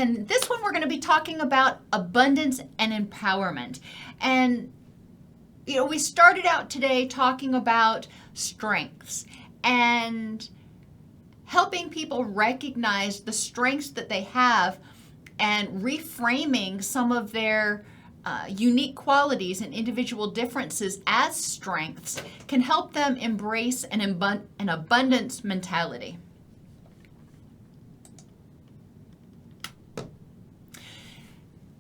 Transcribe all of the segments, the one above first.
In this one, we're going to be talking about abundance and empowerment. And, we started out today talking about strengths and helping people recognize the strengths that they have and reframing some of their unique qualities and individual differences as strengths can help them embrace an abundance mentality.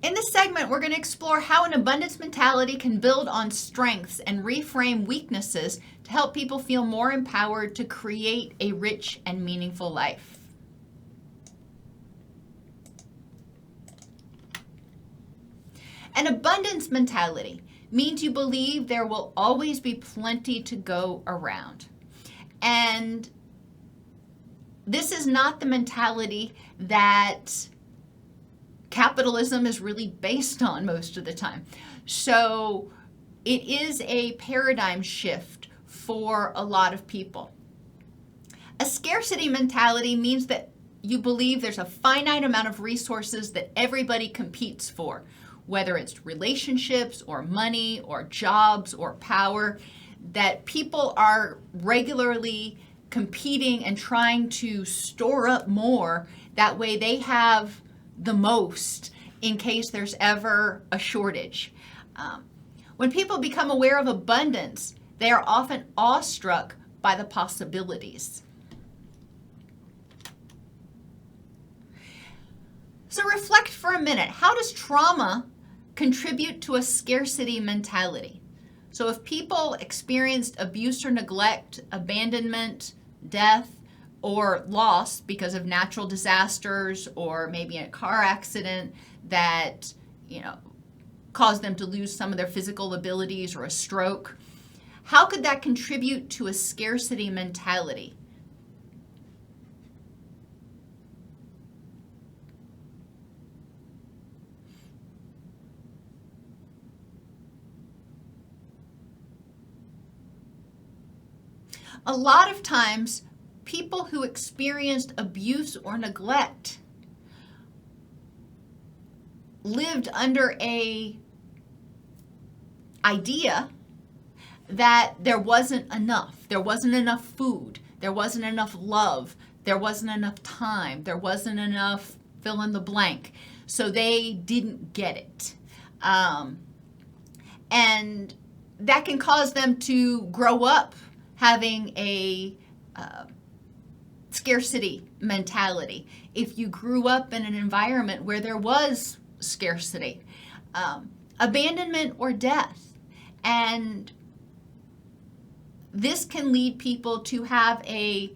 In this segment, we're going to explore how an abundance mentality can build on strengths and reframe weaknesses to help people feel more empowered to create a rich and meaningful life. An abundance mentality means you believe there will always be plenty to go around. And this is not the mentality that capitalism is really based on most of the time. So it is a paradigm shift for a lot of people. A scarcity mentality means that you believe there's a finite amount of resources that everybody competes for, whether it's relationships or money or jobs or power, that people are regularly competing and trying to store up more. That way they have the most in case there's ever a shortage. When people become aware of abundance, they are often awestruck by the possibilities. So reflect for a minute. How does trauma contribute to a scarcity mentality? So if people experienced abuse or neglect, abandonment, death, or loss because of natural disasters or maybe a car accident that, caused them to lose some of their physical abilities or a stroke, how could that contribute to a scarcity mentality? A lot of times, people who experienced abuse or neglect lived under a idea that there wasn't enough. There wasn't enough food. There wasn't enough love. There wasn't enough time. There wasn't enough fill in the blank. So they didn't get it. And that can cause them to grow up having a scarcity mentality. If you grew up in an environment where there was scarcity, abandonment or death, and this can lead people to have a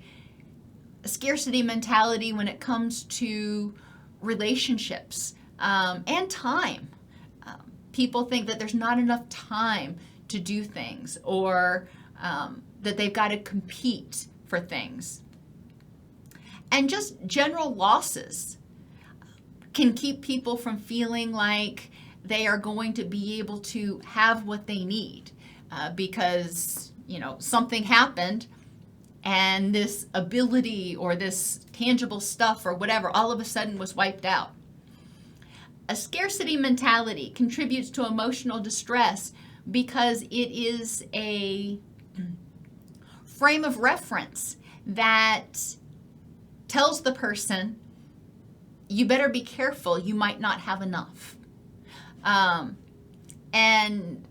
scarcity mentality when it comes to relationships and time. People think that there's not enough time to do things, or that they've got to compete for things. And just general losses can keep people from feeling like they are going to be able to have what they need because, something happened and this ability or this tangible stuff or whatever all of a sudden was wiped out. A scarcity mentality contributes to emotional distress because it is a frame of reference that tells the person, you better be careful, you might not have enough. And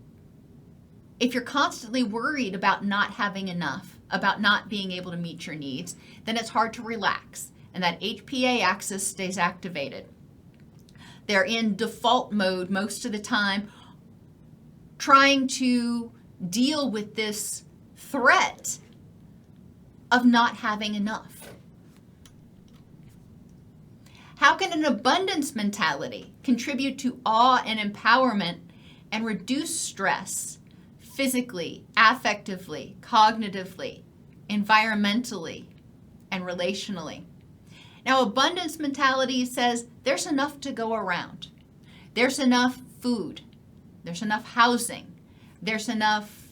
if you're constantly worried about not having enough, about not being able to meet your needs, then it's hard to relax, and that HPA axis stays activated. They're in default mode most of the time, trying to deal with this threat of not having enough. How can an abundance mentality contribute to awe and empowerment and reduce stress physically, affectively, cognitively, environmentally, and relationally? Now, abundance mentality says there's enough to go around. There's enough food. There's enough housing. There's enough,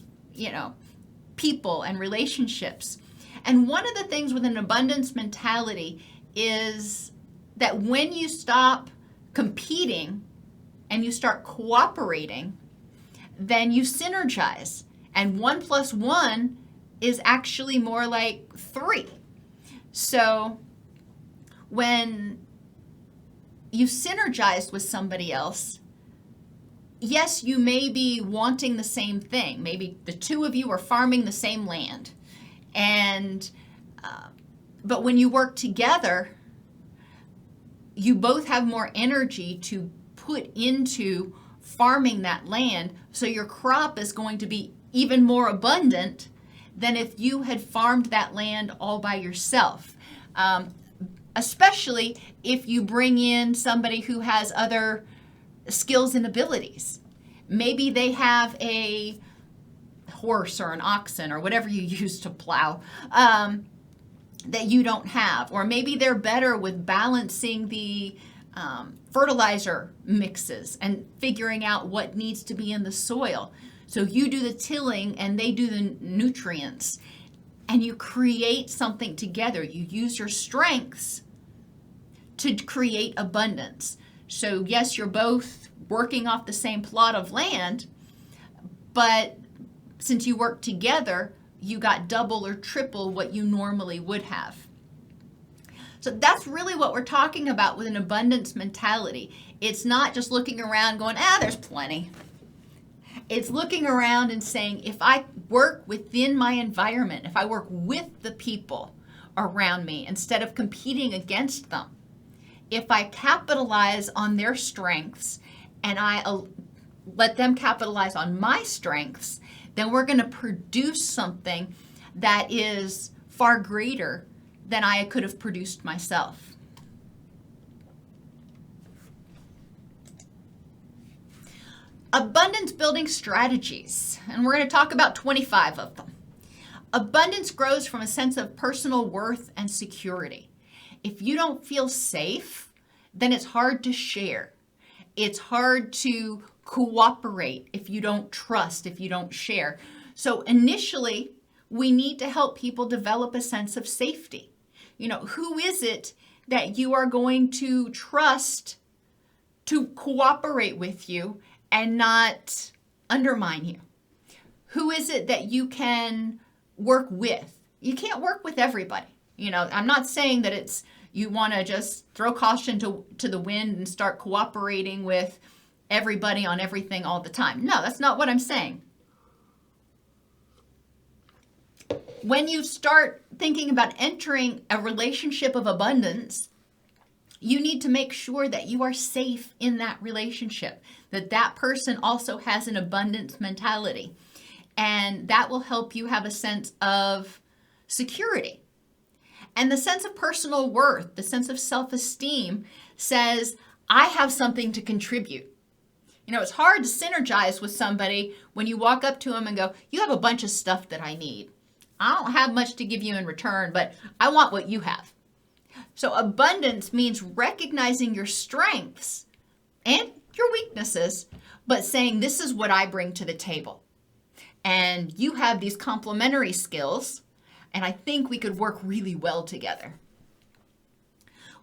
people and relationships. And one of the things with an abundance mentality is that when you stop competing and you start cooperating, then you synergize. And 1 + 1 is actually more like 3. So when you synergize with somebody else, yes, you may be wanting the same thing. Maybe the two of you are farming the same land. And but when you work together, you both have more energy to put into farming that land, so your crop is going to be even more abundant than if you had farmed that land all by yourself. Especially if you bring in somebody who has other skills and abilities. Maybe they have a horse or an oxen or whatever you use to plow that you don't have. Or maybe they're better with balancing the fertilizer mixes and figuring out what needs to be in the soil. So you do the tilling and they do the nutrients, and you create something together. You use your strengths to create abundance. So yes, you're both working off the same plot of land, but since you work together, you got double or triple what you normally would have. So that's really what we're talking about with an abundance mentality. It's not just looking around going, there's plenty. It's looking around and saying, if I work within my environment, if I work with the people around me instead of competing against them, if I capitalize on their strengths and I let them capitalize on my strengths, then we're going to produce something that is far greater than I could have produced myself. Abundance building strategies, and we're going to talk about 25 of them. Abundance grows from a sense of personal worth and security. If you don't feel safe, then it's hard to share. It's hard to cooperate if you don't trust, if you don't share. So initially, we need to help people develop a sense of safety. Who is it that you are going to trust to cooperate with you and not undermine you? Who is it that you can work with? You can't work with everybody. I'm not saying that it's you want to just throw caution to the wind and start cooperating with everybody on everything all the time. No, that's not what I'm saying. When you start thinking about entering a relationship of abundance, you need to make sure that you are safe in that relationship, that person also has an abundance mentality. And that will help you have a sense of security. And the sense of personal worth, the sense of self-esteem says, I have something to contribute. It's hard to synergize with somebody when you walk up to them and go, you have a bunch of stuff that I need. I don't have much to give you in return, but I want what you have. So abundance means recognizing your strengths and your weaknesses, but saying, this is what I bring to the table. And you have these complementary skills, and I think we could work really well together.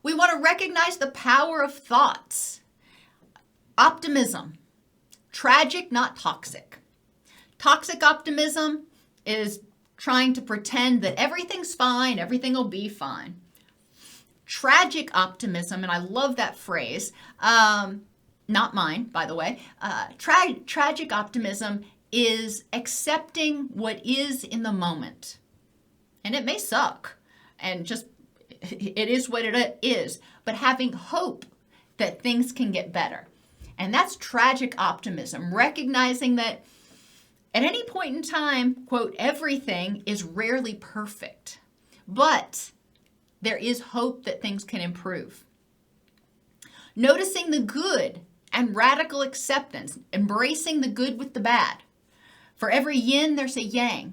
We want to recognize the power of thoughts. Optimism. Tragic, not toxic. Toxic optimism is trying to pretend that everything's fine, everything will be fine. Tragic optimism, and I love that phrase, not mine, by the way. Tragic optimism is accepting what is in the moment. And it may suck, and just it is what it is, but having hope that things can get better. And that's tragic optimism, recognizing that at any point in time, quote, everything is rarely perfect, but there is hope that things can improve. Noticing the good and radical acceptance, embracing the good with the bad. For every yin, there's a yang,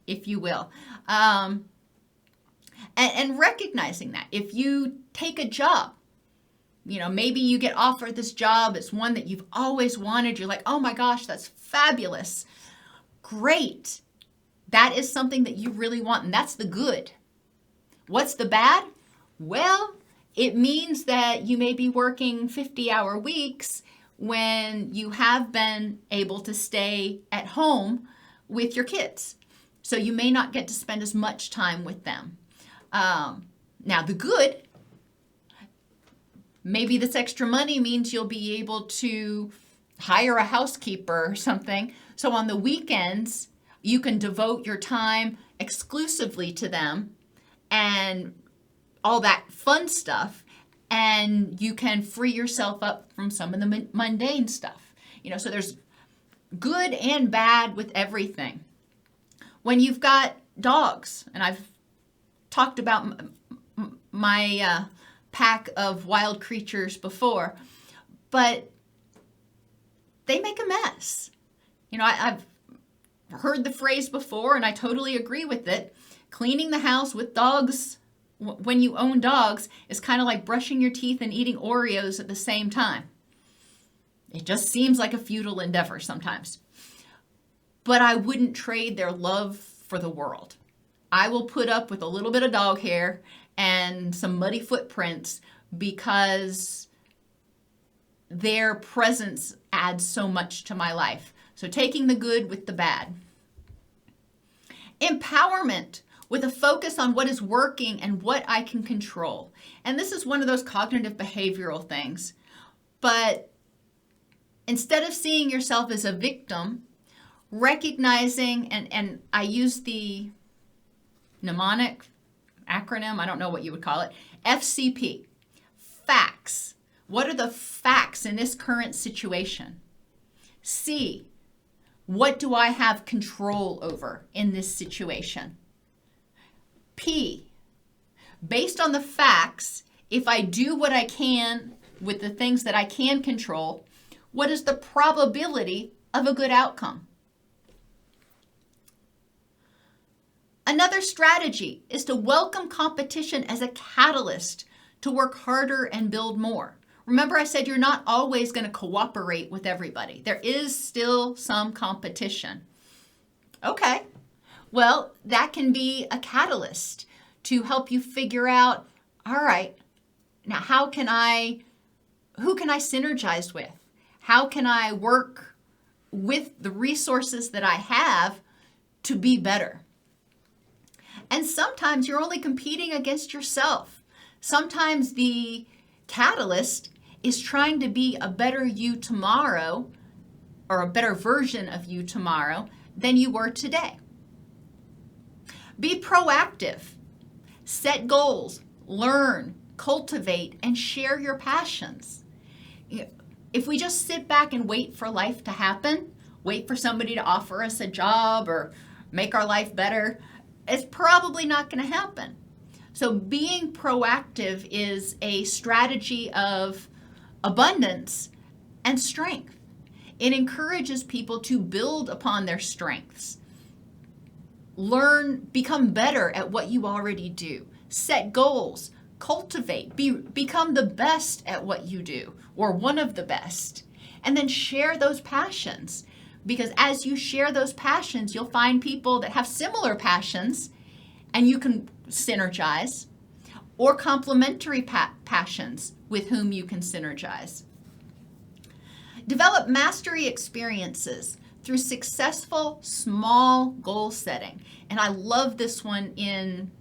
if you will. And recognizing that if you take a job, maybe you get offered this job, it's one that you've always wanted, you're like, oh my gosh, that's fabulous. Great. That is something that you really want, and that's the good. What's the bad? Well, It means that you may be working 50-hour weeks when you have been able to stay at home with your kids. So you may not get to spend as much time with them. Now, the good, maybe this extra money means you'll be able to hire a housekeeper or something. So on the weekends, you can devote your time exclusively to them and all that fun stuff, and you can free yourself up from some of the mundane stuff. So there's good and bad with everything. When you've got dogs, and I've talked about my pack of wild creatures before, but they make a mess. I've heard the phrase before, and I totally agree with it. Cleaning the house with dogs when you own dogs is kind of like brushing your teeth and eating Oreos at the same time. It just seems like a futile endeavor sometimes. But I wouldn't trade their love for the world. I will put up with a little bit of dog hair and some muddy footprints because their presence adds so much to my life. So taking the good with the bad. Empowerment with a focus on what is working and what I can control. And this is one of those cognitive behavioral things. But instead of seeing yourself as a victim, recognizing, and I use the mnemonic acronym, I don't know what you would call it, FCP, facts. What are the facts in this current situation? C, what do I have control over in this situation? P, based on the facts, if I do what I can with the things that I can control, what is the probability of a good outcome? Another strategy is to welcome competition as a catalyst to work harder and build more. Remember, I said you're not always going to cooperate with everybody. There is still some competition. Okay, well, that can be a catalyst to help you figure out, all right, now who can I synergize with? How can I work with the resources that I have to be better? And sometimes you're only competing against yourself. Sometimes the catalyst is trying to be a better you tomorrow, or a better version of you tomorrow than you were today. Be proactive. Set goals, learn, cultivate, and share your passions. If we just sit back and wait for life to happen, wait for somebody to offer us a job or make our life better, it's probably not going to happen. So being proactive is a strategy of abundance and strength. It encourages people to build upon their strengths. Learn, become better at what you already do. Set goals, cultivate, become the best at what you do, or one of the best. And then share those passions. Because as you share those passions, you'll find people that have similar passions, and you can synergize, or complementary passions with whom you can synergize. Develop mastery experiences through successful small goal setting. And I love this one in,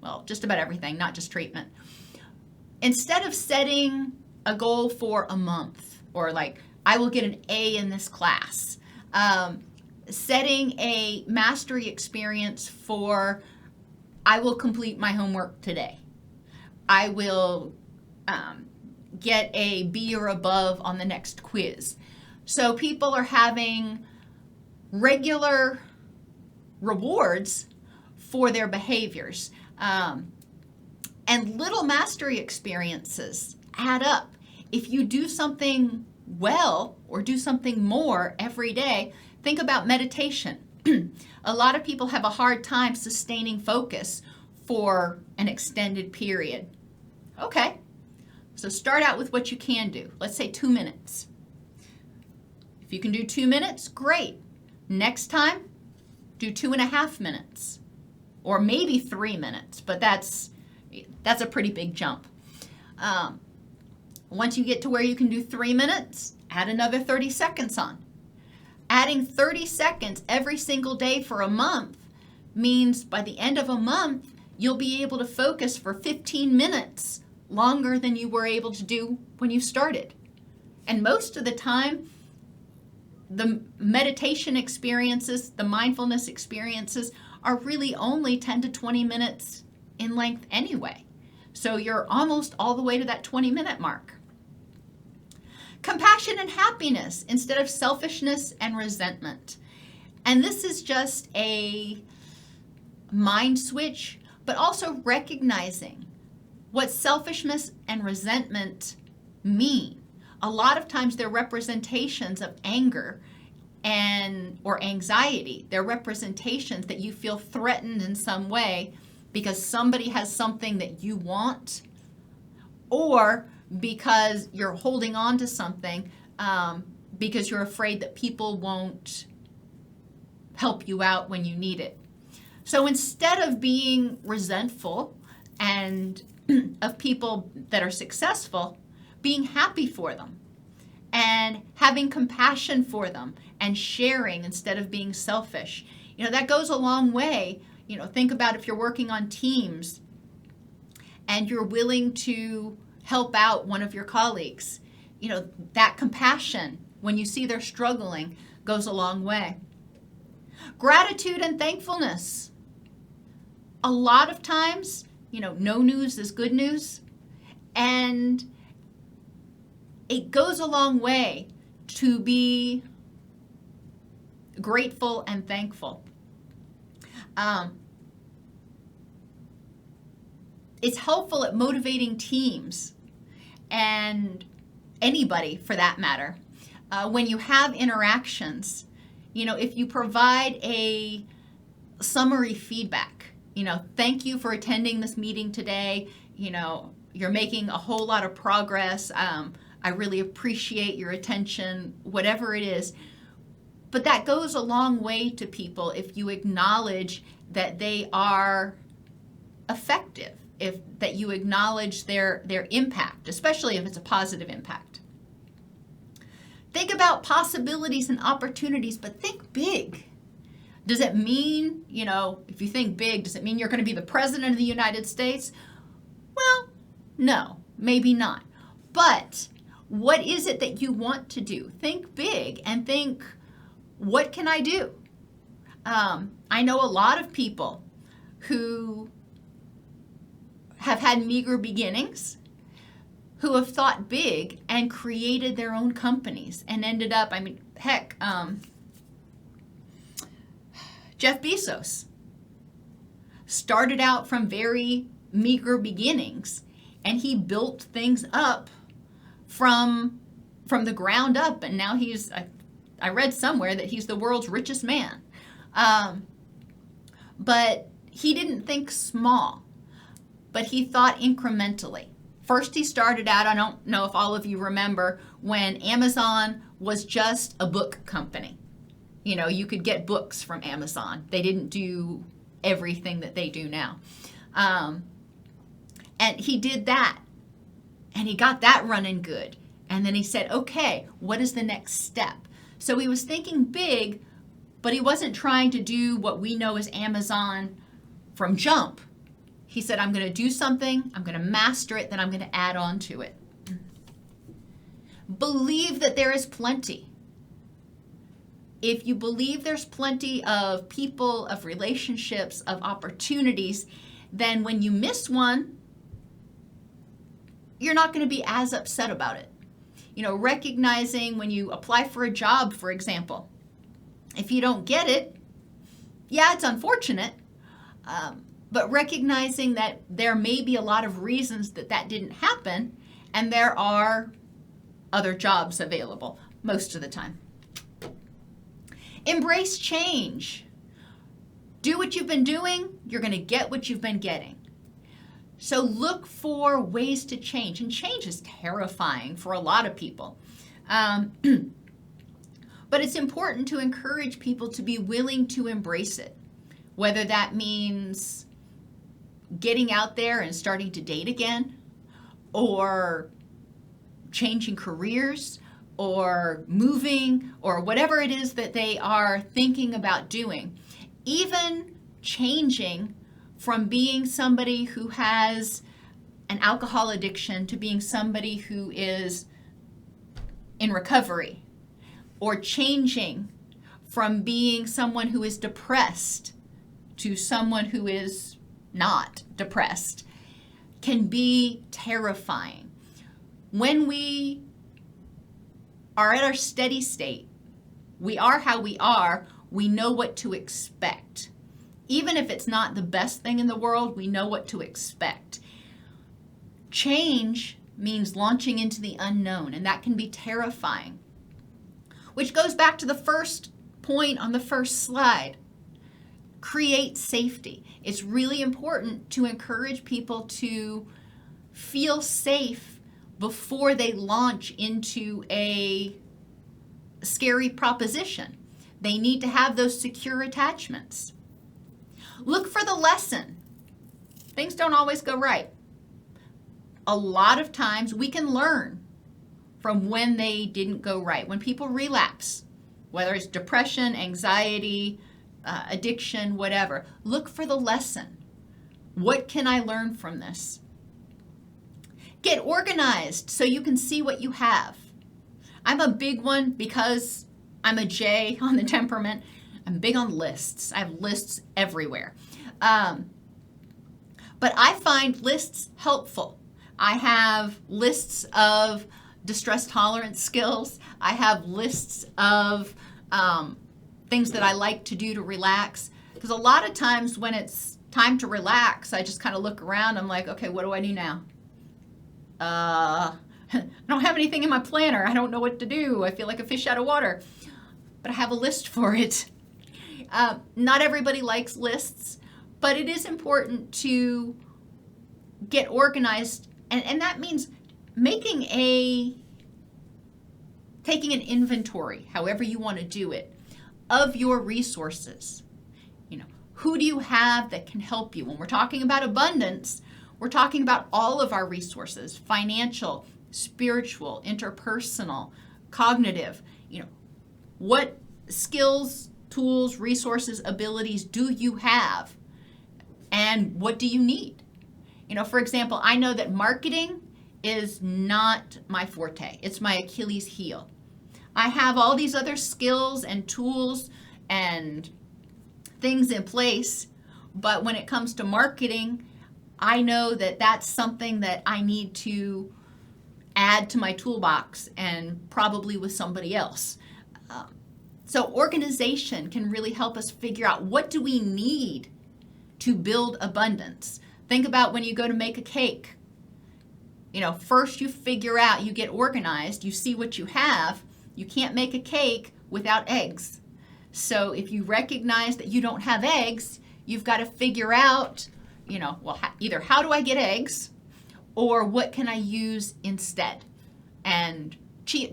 well, just about everything, not just treatment. Instead of setting a goal for a month, or like, I will get an A in this class, setting a mastery experience for, I will complete my homework today. I will get a B or above on the next quiz. So people are having regular rewards for their behaviors. And little mastery experiences add up. If you do something well or do something more every day, think about meditation. A lot of people have a hard time sustaining focus for an extended period. Okay, so start out with what you can do. Let's say 2 minutes. If you can do 2 minutes, great. Next time, do 2.5 minutes, or maybe 3 minutes, but that's a pretty big jump. Once you get to where you can do 3 minutes, add another 30 seconds on. Adding 30 seconds every single day for a month means by the end of a month, you'll be able to focus for 15 minutes longer than you were able to do when you started. And most of the time, the meditation experiences, the mindfulness experiences are really only 10 to 20 minutes in length anyway. So you're almost all the way to that 20-minute mark. Compassion and happiness instead of selfishness and resentment. And this is just a mind switch, but also recognizing what selfishness and resentment mean. A lot of times they're representations of anger or anxiety. They're representations that you feel threatened in some way because somebody has something that you want, or because you're holding on to something because you're afraid that people won't help you out when you need it. So instead of being resentful and of people that are successful, being happy for them and having compassion for them and sharing instead of being selfish. That goes a long way. Think about if you're working on teams and you're willing to help out one of your colleagues. That compassion when you see they're struggling goes a long way. Gratitude and thankfulness. A lot of times, no news is good news. And it goes a long way to be grateful and thankful. It's helpful at motivating teams and anybody for that matter. When you have interactions, if you provide a summary feedback, thank you for attending this meeting today. You're making a whole lot of progress. I really appreciate your attention, whatever it is. But that goes a long way to people if you acknowledge that they are effective, that you acknowledge their impact, especially if it's a positive impact. Think about possibilities and opportunities, but think big. Does it mean, if you think big, does it mean you're going to be the president of the United States? Well, no, maybe not. But what is it that you want to do? Think big and think, what can I do? I know a lot of people who have had meager beginnings, who have thought big and created their own companies and ended up, Jeff Bezos started out from very meager beginnings, and he built things up from the ground up, and now I read somewhere that he's the world's richest man. But he didn't think small, but he thought incrementally. First, he started out, I don't know if all of you remember, when Amazon was just a book company. You could get books from Amazon. They didn't do everything that they do now. And he did that, and he got that running good. And then he said, okay, what is the next step? So he was thinking big, but he wasn't trying to do what we know as Amazon from jump. He said, I'm going to do something, I'm going to master it, then I'm going to add on to it. Believe that there is plenty. If you believe there's plenty of people, of relationships, of opportunities, then when you miss one, you're not going to be as upset about it. Recognizing when you apply for a job, for example, if you don't get it, yeah, it's unfortunate, but recognizing that there may be a lot of reasons that didn't happen, and there are other jobs available most of the time. Embrace change. Do what you've been doing, you're going to get what you've been getting. So look for ways to change, and change is terrifying for a lot of people. But it's important to encourage people to be willing to embrace it, whether that means getting out there and starting to date again, or changing careers or moving or whatever it is that they are thinking about doing. Even changing from being somebody who has an alcohol addiction to being somebody who is in recovery, or changing from being someone who is depressed to someone who is not depressed, can be terrifying. When we are at our steady state, we are how we are, we know what to expect. Even if it's not the best thing in the world, we know what to expect. Change means launching into the unknown, and that can be terrifying. Which goes back to the first point on the first slide. Create safety. It's really important to encourage people to feel safe before they launch into a scary proposition. They need to have those secure attachments. Look for the lesson. Things don't always go right. A lot of times we can learn from when they didn't go right. When people relapse, whether it's depression, anxiety, addiction, whatever, look for the lesson. What can I learn from this? Get organized so you can see what you have. I'm a big one because I'm a J on the temperament. I'm big on lists. I have lists everywhere. But I find lists helpful. I have lists of distress tolerance skills. I have lists of things that I like to do to relax. Because a lot of times when it's time to relax, I just kind of look around. I'm like, okay, what do I do now? I don't have anything in my planner. I don't know what to do. I feel like a fish out of water. But I have a list for it. Not everybody likes lists, but it is important to get organized. And that means taking an inventory, however you want to do it, of your resources. You know, who do you have that can help you? When we're talking about abundance, we're talking about all of our resources: financial, spiritual, interpersonal, cognitive. You know, what skills, tools, resources, abilities do you have? And what do you need? You know, for example, I know that marketing is not my forte. It's my Achilles heel. I have all these other skills and tools and things in place, but when it comes to marketing, I know that that's something that I need to add to my toolbox, and probably with somebody else. So organization can really help us figure out, what do we need to build abundance? Think about when you go to make a cake. You know, first you figure out, you get organized, you see what you have. You can't make a cake without eggs. So if you recognize that you don't have eggs, you've got to figure out, you know, well, either how do I get eggs, or what can I use instead? And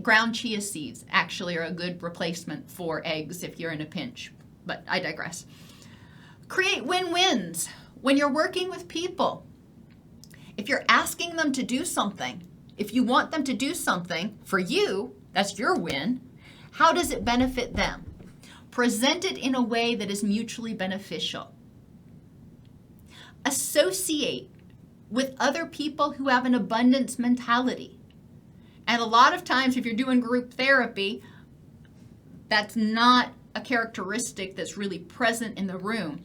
ground chia seeds actually are a good replacement for eggs if you're in a pinch, but I digress. Create win-wins when you're working with people. If you're asking them to do something, if you want them to do something for you, that's your win. How does it benefit them? Present it in a way that is mutually beneficial. Associate with other people who have an abundance mentality. And a lot of times, if you're doing group therapy, that's not a characteristic that's really present in the room.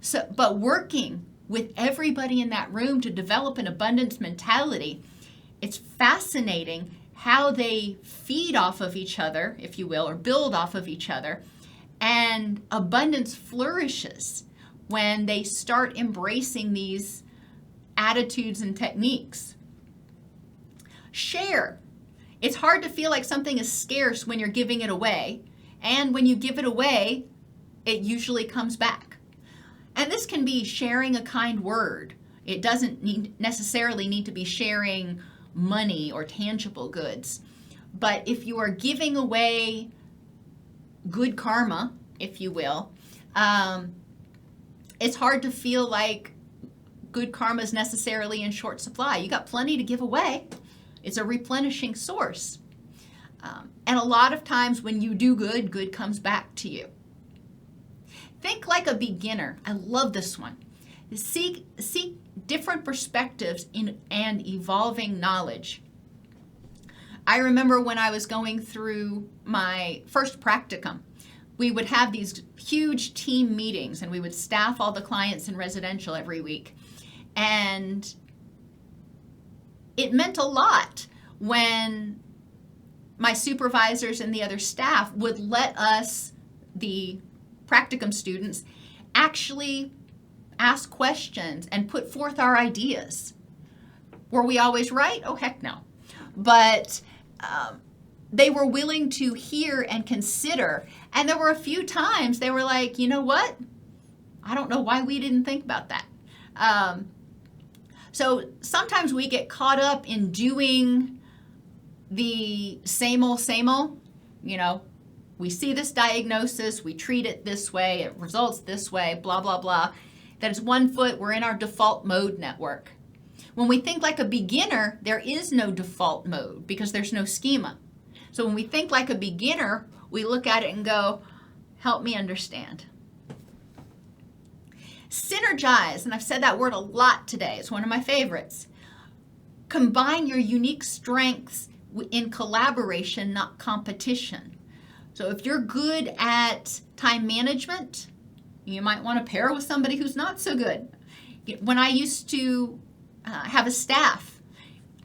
So, but working with everybody in that room to develop an abundance mentality, it's fascinating how they feed off of each other, if you will, or build off of each other. And abundance flourishes when they start embracing these attitudes and techniques. Share. It's hard to feel like something is scarce when you're giving it away. And when you give it away, it usually comes back. And this can be sharing a kind word. It doesn't necessarily need to be sharing money or tangible goods. But if you are giving away good karma, if you will, it's hard to feel like good karma is necessarily in short supply. You got plenty to give away. It's a replenishing source. And a lot of times when you do good, good comes back to you. Think like a beginner. I love this one. Seek different perspectives and evolving knowledge. I remember when I was going through my first practicum, we would have these huge team meetings and we would staff all the clients in residential every week. And it meant a lot when my supervisors and the other staff would let us, the practicum students, actually ask questions and put forth our ideas. Were we always right? Oh, heck no. But they were willing to hear and consider. And there were a few times they were like, you know what? I don't know why we didn't think about that. So sometimes we get caught up in doing the same old, you know, we see this diagnosis, we treat it this way, it results this way, blah, blah, blah. That is 1 foot, we're in our default mode network. When we think like a beginner, there is no default mode because there's no schema. So when we think like a beginner, we look at it and go, help me understand. Synergize, and I've said that word a lot today. It's one of my favorites. Combine your unique strengths in collaboration, not competition. So if you're good at time management, you might want to pair with somebody who's not so good. When I used to have a staff,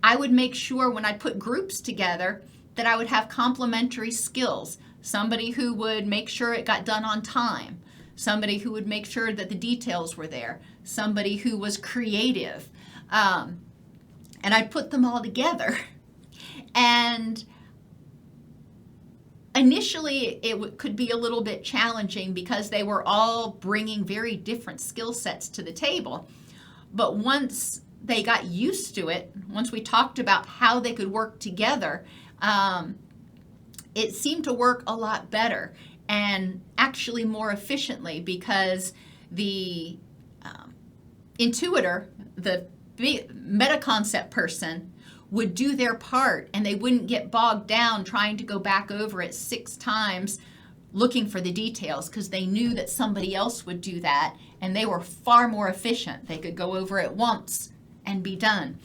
I would make sure when I put groups together that I would have complementary skills. Somebody who would make sure it got done on time. Somebody who would make sure that the details were there. Somebody who was creative. And I'd put them all together. And initially, it could be a little bit challenging because they were all bringing very different skill sets to the table. But once they got used to it, once we talked about how they could work together, it seemed to work a lot better and actually more efficiently because the intuitor, the meta-concept person, would do their part and they wouldn't get bogged down trying to go back over it 6 times looking for the details because they knew that somebody else would do that and they were far more efficient. They could go over it once and be done.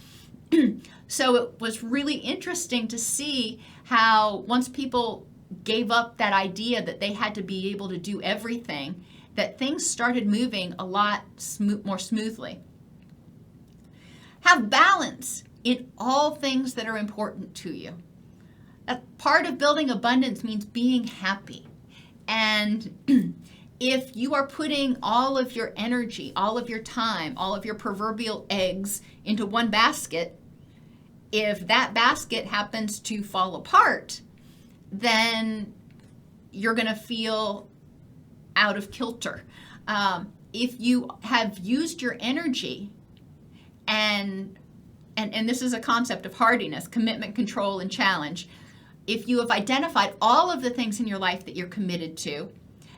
So it was really interesting to see how once people gave up that idea that they had to be able to do everything, that things started moving a lot more smoothly. Have balance in all things that are important to you. Part of building abundance means being happy. And if you are putting all of your energy, all of your time, all of your proverbial eggs into one basket, if that basket happens to fall apart, then you're going to feel out of kilter. If you have used your energy and this is a concept of hardiness, commitment, control, and challenge. If you have identified all of the things in your life that you're committed to,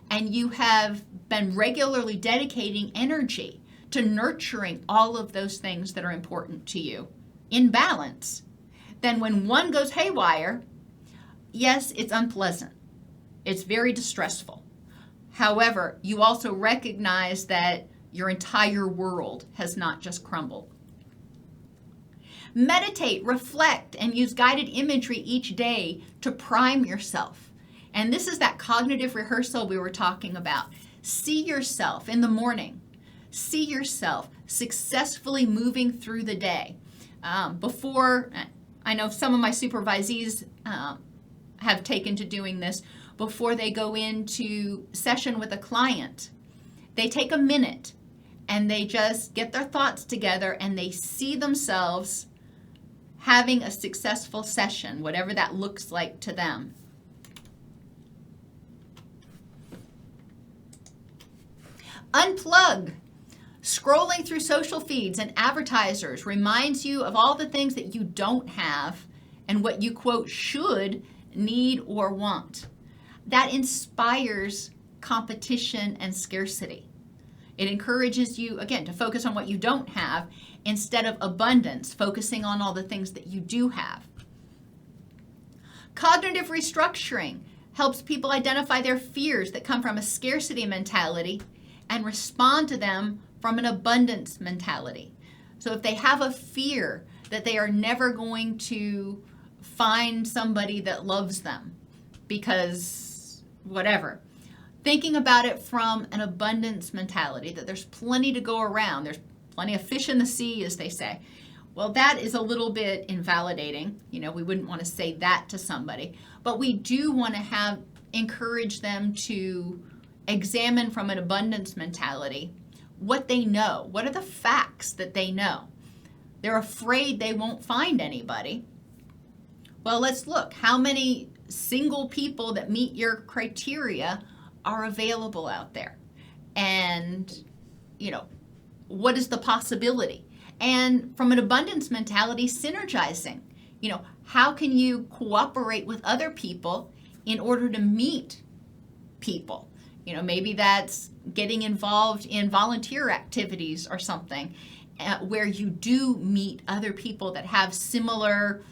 and you have been regularly dedicating energy to nurturing all of those things that are important to you in balance, then when one goes haywire, yes, it's unpleasant. It's very distressful. However, you also recognize that your entire world has not just crumbled. Meditate, reflect, and use guided imagery each day to prime yourself. And this is that cognitive rehearsal we were talking about. See yourself in the morning. See yourself successfully moving through the day. Before, I know some of my supervisees have taken to doing this, before they go into session with a client, they take a minute and they just get their thoughts together and they see themselves having a successful session, whatever that looks like to them. Unplug. Scrolling through social feeds and advertisers reminds you of all the things that you don't have and what you, quote, should, need, or want. That inspires competition and scarcity. It encourages you, again, to focus on what you don't have instead of abundance, focusing on all the things that you do have. Cognitive restructuring helps people identify their fears that come from a scarcity mentality and respond to them from an abundance mentality. So if they have a fear that they are never going to find somebody that loves them because whatever, thinking about it from an abundance mentality, that there's plenty to go around, there's plenty of fish in the sea, as they say. Well, that is a little bit invalidating. You know, we wouldn't want to say that to somebody, but we do want to encourage them to examine from an abundance mentality what they know. What are the facts that they know? They're afraid they won't find anybody. Well, let's look. How many single people that meet your criteria are available out there? And, you know, what is the possibility? And from an abundance mentality, synergizing. You know, how can you cooperate with other people in order to meet people? You know, maybe that's getting involved in volunteer activities or something where you do meet other people that have similar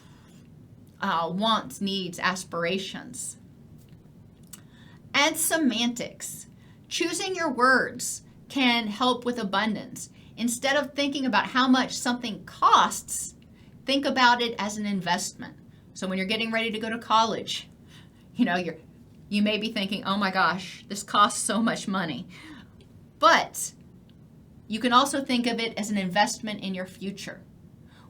wants, needs, aspirations. And semantics. Choosing your words can help with abundance. Instead of thinking about how much something costs, think about it as an investment. So when you're getting ready to go to college, you know, you may be thinking, oh my gosh, this costs so much money. But you can also think of it as an investment in your future.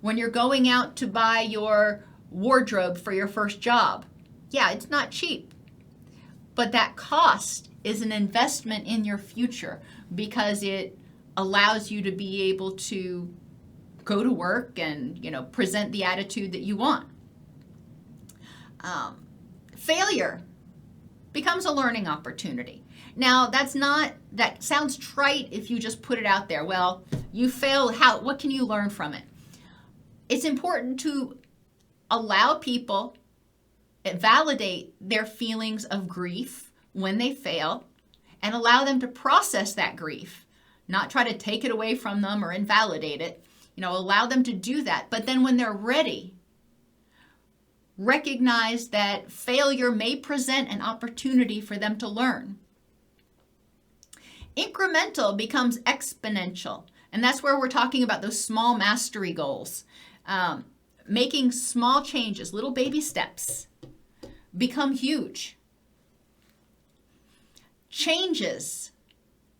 When you're going out to buy your wardrobe for your first job, yeah, it's not cheap. But that cost is an investment in your future because it allows you to be able to go to work and, you know, present the attitude that you want. Failure becomes a learning opportunity. Now, that sounds trite if you just put it out there. Well, you failed, what can you learn from it? It's important to allow people, validate their feelings of grief when they fail, and allow them to process that grief. Not try to take it away from them or invalidate it. You know, allow them to do that. But then when they're ready, recognize that failure may present an opportunity for them to learn. Incremental becomes exponential. And that's where we're talking about those small mastery goals. Making small changes, little baby steps, become huge. Changes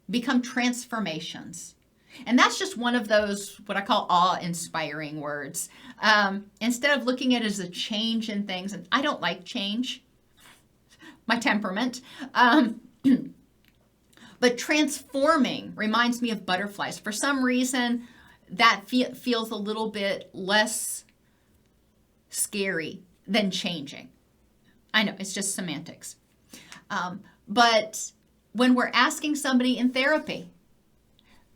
become transformations. And that's just one of those, what I call awe-inspiring words. Instead of looking at it as a change in things, and I don't like change, my temperament, but transforming reminds me of butterflies. For some reason, that feels a little bit less scary than changing. I know, it's just semantics. But when we're asking somebody in therapy,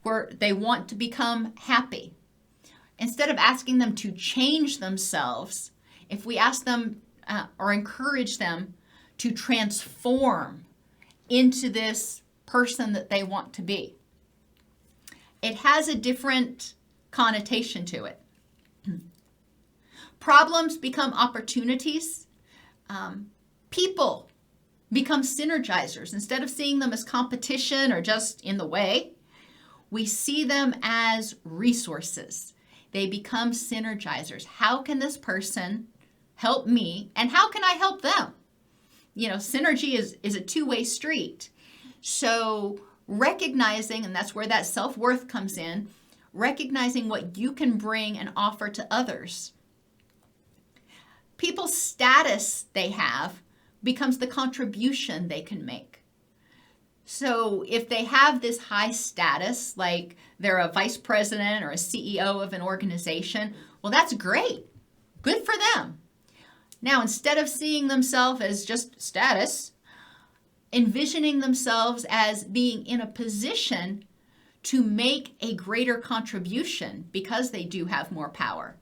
where they want to become happy, instead of asking them to change themselves, if we ask them or encourage them to transform into this person that they want to be, it has a different connotation to it. Problems become opportunities. People become synergizers. Instead of seeing them as competition or just in the way, we see them as resources. They become synergizers. How can this person help me, and how can I help them? You know, synergy is a two-way street. So recognizing, and that's where that self-worth comes in, recognizing what you can bring and offer to others. People's status they have becomes the contribution they can make. So if they have this high status, like they're a vice president or a CEO of an organization, well, that's great. Good for them. Now, instead of seeing themselves as just status, envisioning themselves as being in a position to make a greater contribution because they do have more power.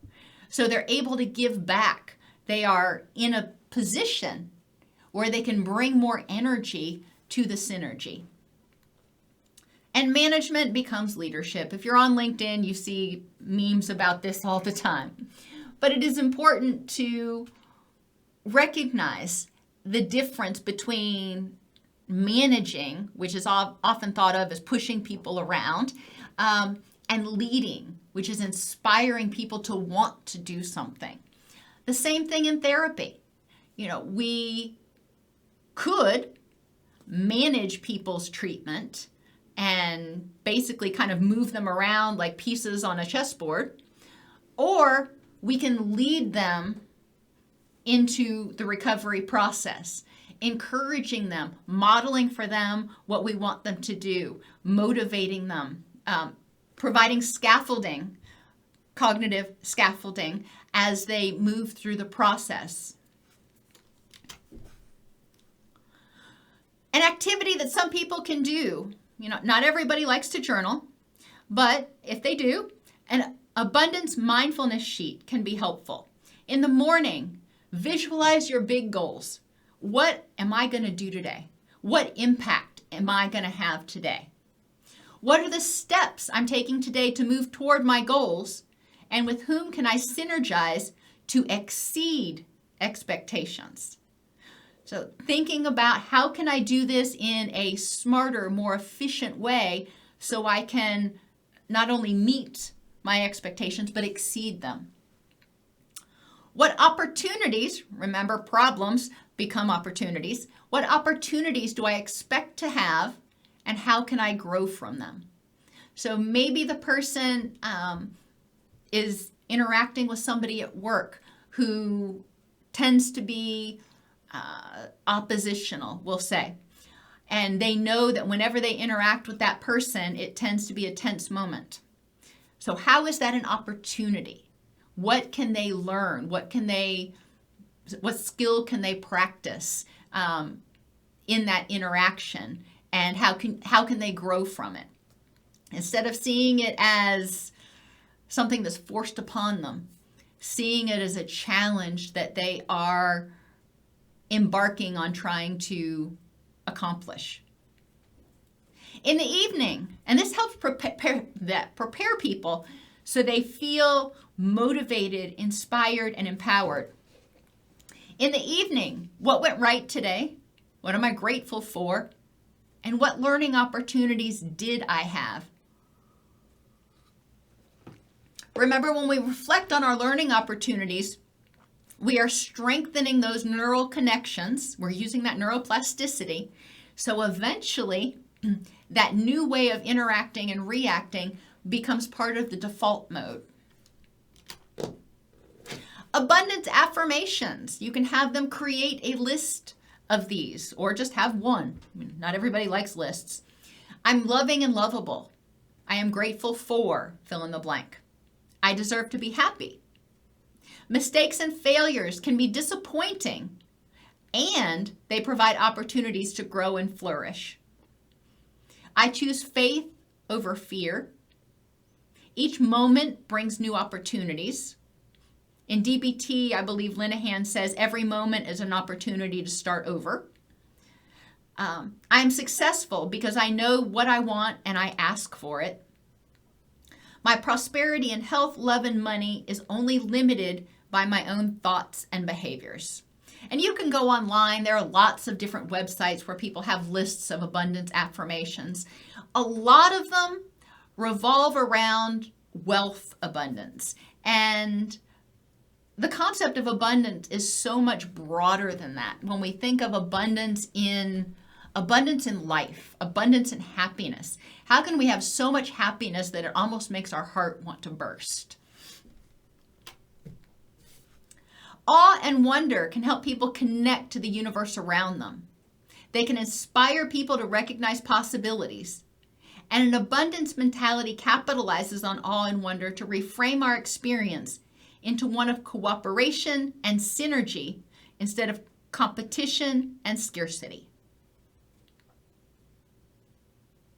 So they're able to give back. They are in a position where they can bring more energy to the synergy. And management becomes leadership. If you're on LinkedIn, you see memes about this all the time. But it is important to recognize the difference between managing, which is often thought of as pushing people around, and leading, which is inspiring people to want to do something. The same thing in therapy. We could manage people's treatment and basically kind of move them around like pieces on a chessboard, or we can lead them into the recovery process, encouraging them, modeling for them what we want them to do, motivating them, providing scaffolding, cognitive scaffolding, as they move through the process. An activity that some people can do, not everybody likes to journal, but if they do, an abundance mindfulness sheet can be helpful. In the morning, visualize your big goals. What am I going to do today? What impact am I going to have today? What are the steps I'm taking today to move toward my goals? And with whom can I synergize to exceed expectations? So thinking about how can I do this in a smarter, more efficient way so I can not only meet my expectations, but exceed them. What opportunities, remember problems become opportunities, what opportunities do I expect to have and how can I grow from them? So maybe the person is interacting with somebody at work who tends to be oppositional, we'll say. And they know that whenever they interact with that person, it tends to be a tense moment. So how is that an opportunity? What can they learn? What skill can they practice in that interaction? And how can they grow from it? Instead of seeing it as something that's forced upon them, seeing it as a challenge that they are embarking on trying to accomplish. In the evening, and this helps prepare people so they feel motivated, inspired, and empowered. In the evening, what went right today? What am I grateful for? And what learning opportunities did I have? Remember, when we reflect on our learning opportunities, we are strengthening those neural connections. We're using that neuroplasticity. So eventually, that new way of interacting and reacting becomes part of the default mode. Abundance affirmations. You can have them create a list of these or just have one. Not everybody likes lists. I'm loving and lovable. I am grateful for fill in the blank. I deserve to be happy. Mistakes and failures can be disappointing, and they provide opportunities to grow and flourish. I choose faith over fear. Each moment brings new opportunities. In DBT, I believe Linehan says every moment is an opportunity to start over. I'm successful because I know what I want and I ask for it. My prosperity and health, love, and money is only limited by my own thoughts and behaviors. And you can go online. There are lots of different websites where people have lists of abundance affirmations. A lot of them revolve around wealth abundance. And the concept of abundance is so much broader than that. When we think of abundance in life, abundance in happiness, how can we have so much happiness that it almost makes our heart want to burst? Awe and wonder can help people connect to the universe around them. They can inspire people to recognize possibilities. And an abundance mentality capitalizes on awe and wonder to reframe our experience into one of cooperation and synergy instead of competition and scarcity.